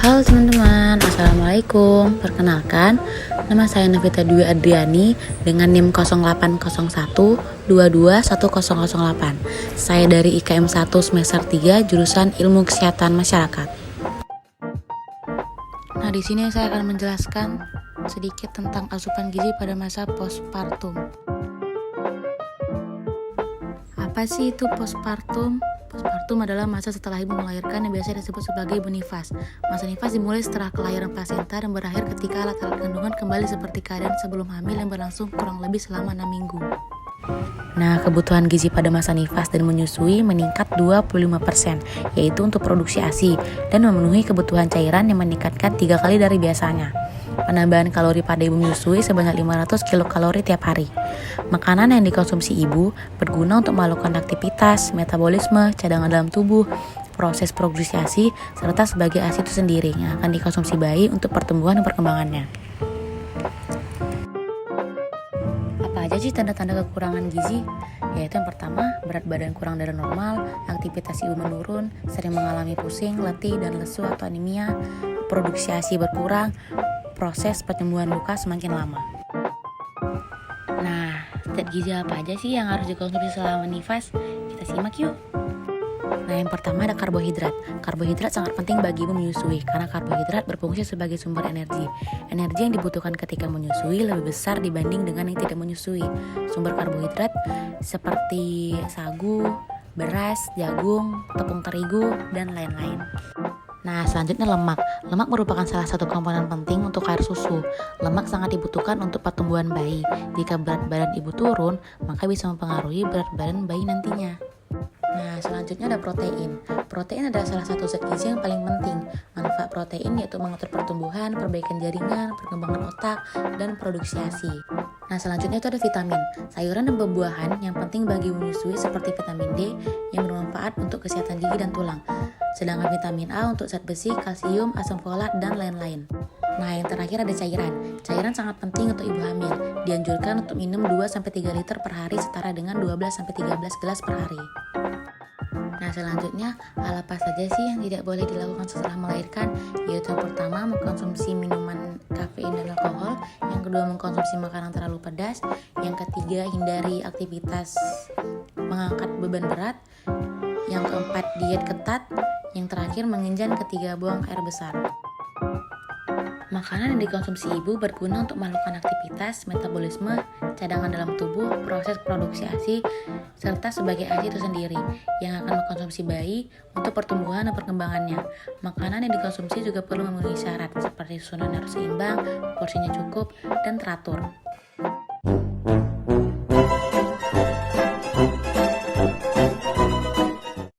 Halo teman-teman, Assalamualaikum. Perkenalkan, nama saya Novita Dwi Adriani dengan NIM 0801221008. Saya dari IKM 1 semester 3 jurusan Ilmu Kesehatan Masyarakat. Nah, di sini saya akan menjelaskan sedikit tentang asupan gizi pada masa postpartum. Apa sih itu postpartum? Postpartum adalah masa setelah ibu melahirkan yang biasa disebut sebagai ibu nifas. Masa nifas dimulai setelah kelahiran plasenta dan berakhir ketika alat-alat kandungan kembali seperti keadaan sebelum hamil yang berlangsung kurang lebih selama 6 minggu. Nah, kebutuhan gizi pada masa nifas dan menyusui meningkat 25%, yaitu untuk produksi ASI dan memenuhi kebutuhan cairan yang meningkatkan 3 kali dari biasanya. Penambahan kalori pada ibu menyusui sebanyak 500 kilokalori tiap hari. Makanan yang dikonsumsi ibu berguna untuk melakukan aktivitas, metabolisme, cadangan dalam tubuh, proses produksi ASI, serta sebagai ASI itu sendiri yang akan dikonsumsi bayi untuk pertumbuhan dan perkembangannya. Apa aja sih tanda-tanda kekurangan gizi? Yaitu yang pertama, berat badan kurang dari normal, aktivitas ibu menurun, sering mengalami pusing, letih, dan lesu atau anemia, produksi ASI berkurang, proses penyembuhan luka semakin lama. Nah, zat gizi apa aja sih yang harus dikonsumsi selama nifas? Kita simak yuk. Nah, yang pertama ada karbohidrat. Karbohidrat sangat penting bagi ibu menyusui karena karbohidrat berfungsi sebagai sumber energi. Energi yang dibutuhkan ketika menyusui lebih besar dibanding dengan yang tidak menyusui. Sumber karbohidrat seperti sagu, beras, jagung, tepung terigu, dan lain-lain. Nah, selanjutnya lemak. Lemak merupakan salah satu komponen penting untuk air susu. Lemak sangat dibutuhkan untuk pertumbuhan bayi. Jika berat badan ibu turun, maka bisa mempengaruhi berat badan bayi nantinya. Nah, selanjutnya ada protein. Protein adalah salah satu zat gizi yang paling penting. Manfaat protein yaitu mengatur pertumbuhan, perbaikan jaringan, perkembangan otak, dan produksi ASI. Nah, selanjutnya itu ada vitamin. Sayuran dan buah-buahan yang penting bagi menyusui seperti vitamin D yang bermanfaat untuk kesehatan gigi dan tulang. Sedangkan vitamin A untuk zat besi, kalsium, asam folat, dan lain-lain. Nah, yang terakhir ada cairan. Cairan sangat penting untuk ibu hamil. Dianjurkan untuk minum 2-3 liter per hari setara dengan 12-13 gelas per hari. Nah, selanjutnya hal apa saja sih yang tidak boleh dilakukan setelah melahirkan? Yaitu yang pertama, mengkonsumsi minuman kafein dan alkohol. Yang kedua, mengkonsumsi makanan terlalu pedas. Yang ketiga, hindari aktivitas mengangkat beban berat. Yang keempat, diet ketat. Yang terakhir, menginjak ketiga, buang air besar. Makanan yang dikonsumsi ibu berguna untuk melakukan aktivitas, metabolisme, cadangan dalam tubuh, proses produksi ASI, serta sebagai ASI itu sendiri yang akan mengkonsumsi bayi untuk pertumbuhan dan perkembangannya. Makanan yang dikonsumsi juga perlu memenuhi syarat seperti susunan harus seimbang, porsinya cukup, dan teratur.